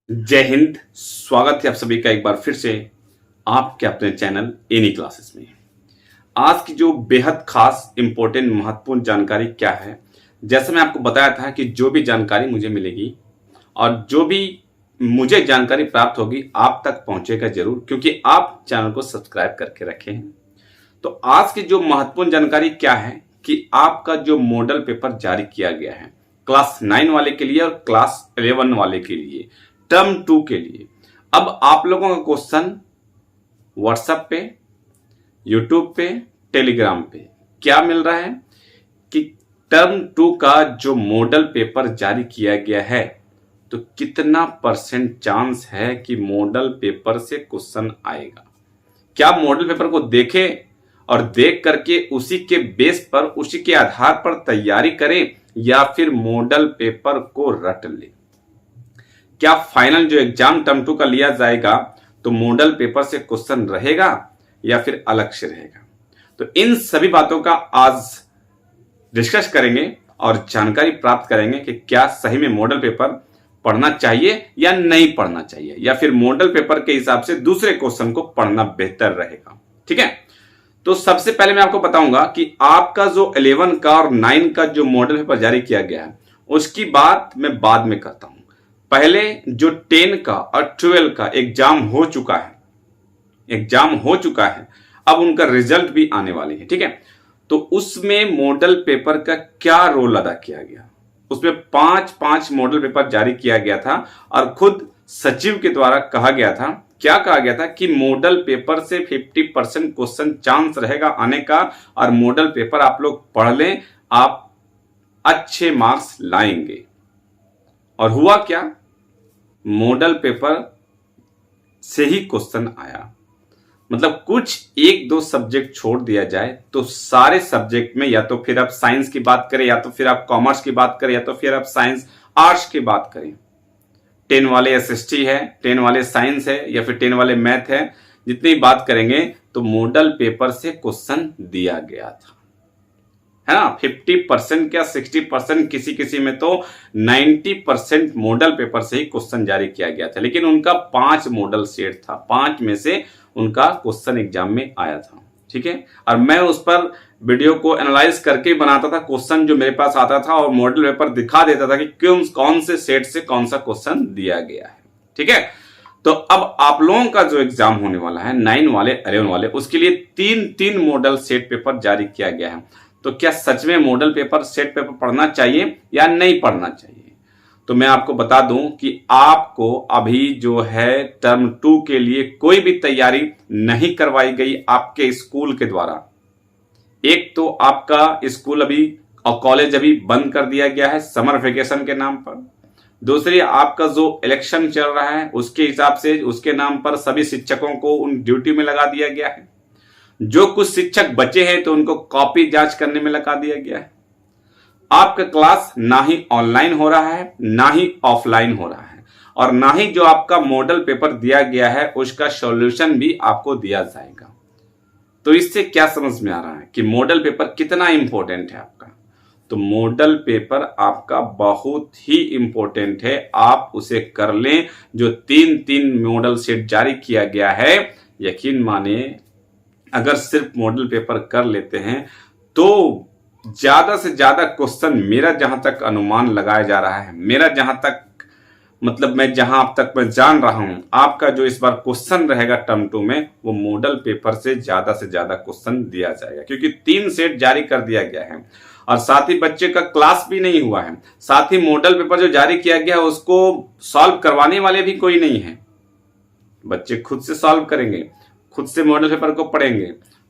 जय हिंद। स्वागत है आप सभी का एक बार फिर से आपके अपने चैनल एनी क्लासेस में। आज की जो बेहद खास इंपॉर्टेंट महत्वपूर्ण जानकारी क्या है, जैसे मैं आपको बताया था कि जो भी जानकारी मुझे मिलेगी और जो भी मुझे जानकारी प्राप्त होगी आप तक पहुंचेगा जरूर, क्योंकि आप चैनल को सब्सक्राइब करके रखे हैं। तो आज की जो महत्वपूर्ण जानकारी क्या है कि आपका जो मॉडल पेपर जारी किया गया है क्लास 9 वाले के लिए और क्लास 11 वाले के लिए, टर्म 2 के लिए। अब आप लोगों का क्वेश्चन व्हाट्सएप पे, यूट्यूब पे, टेलीग्राम पे क्या मिल रहा है कि टर्म 2 का जो मॉडल पेपर जारी किया गया है तो कितना % चांस है कि मॉडल पेपर से क्वेश्चन आएगा। क्या मॉडल पेपर को देखें और देख करके उसी के बेस पर, उसी के आधार पर तैयारी करें, या फिर मॉडल पेपर को रट लें। क्या फाइनल जो एग्जाम टर्म 2 का लिया जाएगा तो मॉडल पेपर से क्वेश्चन रहेगा या फिर अलग से रहेगा। तो इन सभी बातों का आज डिस्कस करेंगे और जानकारी प्राप्त करेंगे कि क्या सही में मॉडल पेपर पढ़ना चाहिए या नहीं पढ़ना चाहिए, या फिर मॉडल पेपर के हिसाब से दूसरे क्वेश्चन को पढ़ना बेहतर रहेगा। ठीक है, तो सबसे पहले मैं आपको बताऊंगा कि आपका जो 11 का और 9 का जो मॉडल पेपर जारी किया गया है उसकी बात मैं बाद में करता हूं। पहले जो 10 का और 12 का एग्जाम हो चुका है, अब उनका रिजल्ट भी आने वाले हैं। ठीक है, तो उसमें मॉडल पेपर का क्या रोल अदा किया गया, उसमें 5 मॉडल पेपर जारी किया गया था और खुद सचिव के द्वारा कहा गया था, क्या कहा गया था कि मॉडल पेपर से 50% क्वेश्चन चांस रहेगा आने का, और मॉडल पेपर आप लोग पढ़ लें, आप अच्छे मार्क्स लाएंगे। और हुआ क्या, मॉडल पेपर से ही क्वेश्चन आया। मतलब कुछ 1-2 सब्जेक्ट छोड़ दिया जाए तो सारे सब्जेक्ट में, या तो फिर आप साइंस की बात करें, या तो फिर आप कॉमर्स की बात करें, या तो फिर आप साइंस आर्ट्स की बात करें, 10 वाले एसएसटी है, 10 वाले साइंस है, या फिर 10 वाले मैथ है, जितनी बात करेंगे तो मॉडल पेपर से क्वेश्चन दिया गया था, है ना। 50% क्या 60%, किसी में तो 90% मॉडल पेपर से ही क्वेश्चन जारी किया गया था। लेकिन उनका 5 मॉडल सेट था, 5 में से उनका क्वेश्चन एग्जाम में आया था। ठीक है, और मैं उस पर वीडियो को एनालाइज करके बनाता था, क्वेश्चन जो मेरे पास आता था और मॉडल पेपर दिखा देता था कि कौन से सेट से कौन सा क्वेश्चन दिया गया है। ठीक है, तो अब आप लोगों का जो एग्जाम होने वाला है 9 वाले 11 वाले, उसके लिए 3 मॉडल सेट पेपर जारी किया गया है। तो क्या सच में मॉडल पेपर सेट पेपर पढ़ना चाहिए या नहीं पढ़ना चाहिए, तो मैं आपको बता दूं कि आपको अभी जो है टर्म 2 के लिए कोई भी तैयारी नहीं करवाई गई आपके स्कूल के द्वारा। एक तो आपका स्कूल अभी और कॉलेज अभी बंद कर दिया गया है समर वेकेशन के नाम पर। दूसरी, आपका जो इलेक्शन चल रहा है उसके हिसाब से उसके नाम पर सभी शिक्षकों को उन ड्यूटी में लगा दिया गया है। जो कुछ शिक्षक बचे हैं तो उनको कॉपी जांच करने में लगा दिया गया है। आपका क्लास ना ही ऑनलाइन हो रहा है, ना ही ऑफलाइन हो रहा है, और ना ही जो आपका मॉडल पेपर दिया गया है उसका सॉल्यूशन भी आपको दिया जाएगा। तो इससे क्या समझ में आ रहा है कि मॉडल पेपर कितना इंपॉर्टेंट है आपका। तो मॉडल पेपर आपका बहुत ही इंपॉर्टेंट है, आप उसे कर लें। जो 3 मॉडल सेट जारी किया गया है, यकीन माने अगर सिर्फ मॉडल पेपर कर लेते हैं तो ज्यादा से ज्यादा क्वेश्चन, मेरा जहां तक अनुमान लगाया जा रहा है, मेरा जहां तक मतलब मैं जहां अब तक मैं जान रहा हूं, आपका जो इस बार क्वेश्चन रहेगा टर्म 2 में वो मॉडल पेपर से ज्यादा क्वेश्चन दिया जाएगा, क्योंकि 3 सेट जारी कर दिया गया है और साथ ही बच्चे का क्लास भी नहीं हुआ है। साथ ही मॉडल पेपर जो जारी किया गया है उसको सॉल्व करवाने वाले भी कोई नहीं है, बच्चे खुद से सॉल्व करेंगे, खुद से मॉडल पेपर को पढ़ेंगे।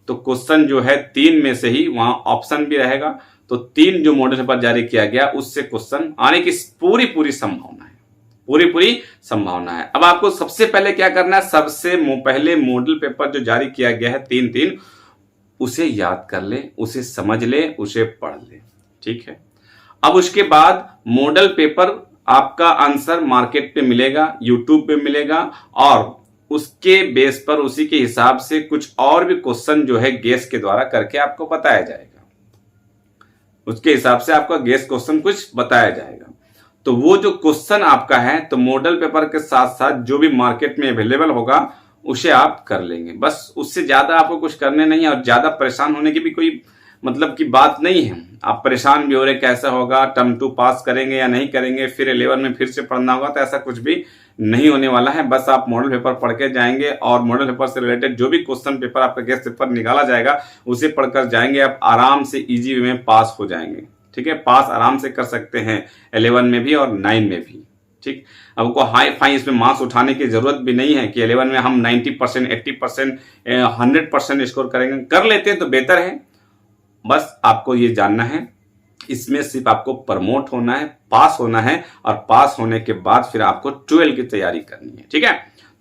तो क्वेश्चन जो है 3 में से ही, वहां ऑप्शन भी रहेगा, तो 3 जो मॉडल पेपर जारी किया गया उससे क्वेश्चन आने की पूरी संभावना है, पूरी संभावना है। अब आपको सबसे पहले क्या करना है, सबसे पहले मॉडल पेपर जो जारी किया गया है 3 उसे याद कर ले, उसे समझ ले, उसे पढ़ ले। ठीक है, अब उसके बाद मॉडल पेपर आपका आंसर मार्केट पे मिलेगा, यूट्यूब पे मिलेगा, और उसके बेस पर उसी के हिसाब से कुछ और भी क्वेश्चन जो है गेस के द्वारा करके आपको बताया जाएगा, उसके हिसाब से आपका गेस क्वेश्चन कुछ बताया जाएगा। तो वो जो क्वेश्चन आपका है तो मॉडल पेपर के साथ साथ जो भी मार्केट में अवेलेबल होगा उसे आप कर लेंगे। बस उससे ज्यादा आपको कुछ करने नहीं है और ज्यादा परेशान होने की भी कोई मतलब की बात नहीं है। आप परेशान भी हो रहे कैसा होगा, टर्म 2 पास करेंगे या नहीं करेंगे, फिर 11 में फिर से पढ़ना होगा, तो ऐसा कुछ भी नहीं होने वाला है। बस आप मॉडल पेपर पढ़ के जाएंगे और मॉडल पेपर से रिलेटेड जो भी क्वेश्चन पेपर आपका गेस्ट पेपर निकाला जाएगा उसे पढ़कर जाएंगे, आप आराम से इजी वे में पास हो जाएंगे। ठीक है, पास आराम से कर सकते हैं 11 में भी और 9 में भी। ठीक, आपको हाई फाई इसमें मार्क्स उठाने की जरूरत भी नहीं है कि 11 में हम 90%, 80%, 100% स्कोर करेंगे। कर लेते हैं तो बेहतर है। बस आपको ये जानना है, इसमें सिर्फ आपको प्रमोट होना है, पास होना है, और पास होने के बाद फिर आपको 12 की तैयारी करनी है। ठीक है,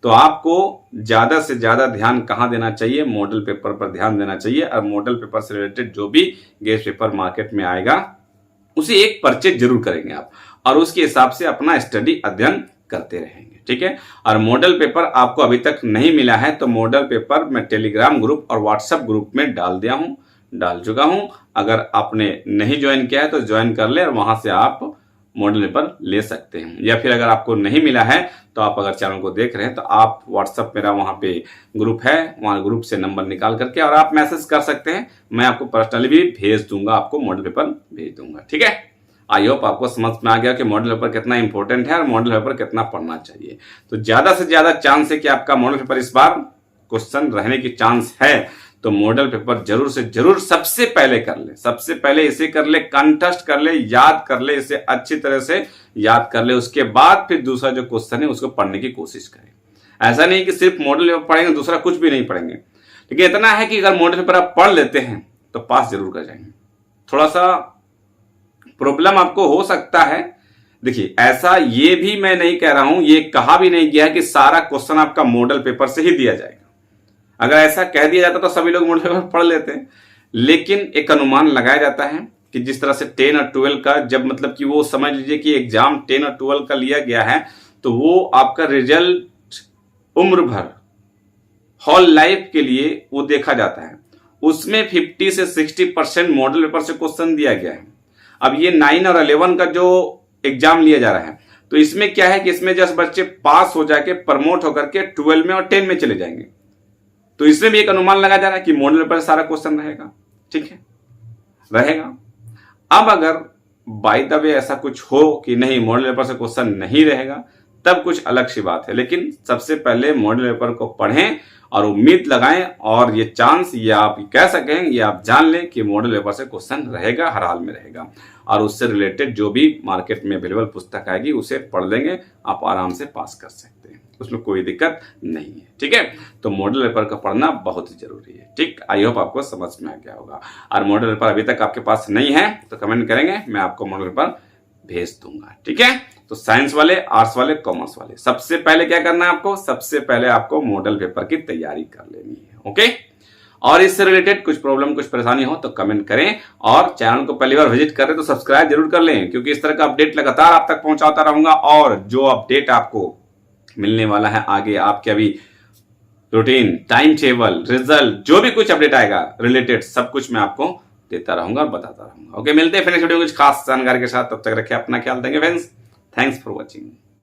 तो आपको ज्यादा से ज्यादा ध्यान कहां देना चाहिए? मॉडल पेपर पर ध्यान देना चाहिए। और मॉडल पेपर से रिलेटेड जो भी गेस्ट पेपर मार्केट में आएगा उसे एक परचेज जरूर करेंगे आप, और उसके हिसाब से अपना स्टडी अध्ययन करते रहेंगे। ठीक है, और मॉडल पेपर आपको अभी तक नहीं मिला है तो मॉडल पेपर मैं टेलीग्राम ग्रुप और व्हाट्सएप ग्रुप में डाल चुका हूं। अगर आपने नहीं ज्वाइन किया है तो ज्वाइन कर ले और वहां से आप मॉडल पेपर ले सकते हैं। या फिर अगर आपको नहीं मिला है तो आप अगर चैनल को देख रहे हैं तो आप व्हाट्सएप, मेरा वहां पे ग्रुप है, वहां ग्रुप से नंबर निकाल करके और आप मैसेज कर सकते हैं। मैं आपको पर्सनली भी भेज दूंगा, आपको मॉडल पेपर भेज दूंगा। ठीक है, आई होप आपको समझ में आ गया कि मॉडल पेपर कितना इंपॉर्टेंट है और मॉडल पेपर कितना पढ़ना चाहिए। तो ज्यादा से ज्यादा चांस है कि आपका मॉडल पेपर इस बार क्वेश्चन रहने की चांस है, तो मॉडल पेपर जरूर से जरूर सबसे पहले कर ले। सबसे पहले इसे कर ले, कंटेस्ट कर ले, याद कर ले, इसे अच्छी तरह से याद कर ले। उसके बाद फिर दूसरा जो क्वेश्चन है उसको पढ़ने की कोशिश करें। ऐसा नहीं कि सिर्फ मॉडल पेपर पढ़ेंगे, दूसरा कुछ भी नहीं पढ़ेंगे, लेकिन इतना है कि अगर मॉडल पेपर आप पढ़ लेते हैं तो पास जरूर कर जाएंगे। थोड़ा सा प्रॉब्लम आपको हो सकता है। देखिए, ऐसा ये भी मैं नहीं कह रहा हूं, ये कहा भी नहीं गया है कि सारा क्वेश्चन आपका मॉडल पेपर से ही दिया जाएगा। अगर ऐसा कह दिया जाता तो सभी लोग मॉडल पेपर पढ़ लेते हैं, लेकिन एक अनुमान लगाया जाता है कि जिस तरह से 10 और 12 का जब मतलब कि वो समझ लीजिए कि एग्जाम 10 और 12 का लिया गया है तो वो आपका रिजल्ट उम्र भर, होल लाइफ के लिए वो देखा जाता है। उसमें 50 से 60% मॉडल पेपर से क्वेश्चन दिया गया है। अब ये 9 और 11 का जो एग्जाम लिया जा रहा है तो इसमें क्या है कि इसमें जस्ट बच्चे पास हो जाके प्रमोट होकर के 12 में और 10 में चले जाएंगे। तो इसमें भी एक अनुमान लगा जा रहा है कि मॉडल पेपर से सारा क्वेश्चन रहेगा। ठीक है, रहेगा। अब अगर बाय द वे ऐसा कुछ हो कि नहीं मॉडल पेपर से क्वेश्चन नहीं रहेगा तब कुछ अलग सी बात है, लेकिन सबसे पहले मॉडल पेपर को पढ़ें और उम्मीद लगाएं, और ये चांस, ये आप कह सकें, ये आप जान लें कि मॉडल पेपर से क्वेश्चन रहेगा, हर हाल में रहेगा। और उससे रिलेटेड जो भी मार्केट में अवेलेबल पुस्तक आएगी उसे पढ़ लेंगे, आप आराम से पास कर सकते हैं, उसमें कोई दिक्कत नहीं है। ठीक है, तो मॉडल पेपर का पढ़ना बहुत ही जरूरी है। ठीक, आई होप आपको समझ में आ गया होगा। और मॉडल पेपर अभी तक आपके पास नहीं है तो कमेंट करेंगे, मैं आपको मॉडल पेपर भेज दूंगा। ठीक है, तो साइंस वाले, आर्ट्स वाले, कॉमर्स वाले, सबसे पहले क्या करना है आपको? सबसे पहले आपको मॉडल पेपर की तैयारी कर लेनी है। ओके, और इससे रिलेटेड कुछ प्रॉब्लम, कुछ परेशानी हो तो कमेंट करें, और चैनल को पहली बार विजिट करें तो सब्सक्राइब जरूर कर लें, क्योंकि इस तरह का अपडेट लगातार आप तक पहुंचाता रहूंगा। और जो अपडेट आपको मिलने वाला है आगे, आपके अभी रूटीन, टाइम टेबल, रिजल्ट, जो भी कुछ अपडेट आएगा रिलेटेड, सब कुछ मैं आपको देता रहूंगा और बताता रहूंगा। ओके, मिलते हैं फिर नेक्स्ट वीडियो में कुछ खास जानकारी के साथ। तब तक रखिए अपना ख्याल, देंगे फ्रेंड्स। Thanks for watching.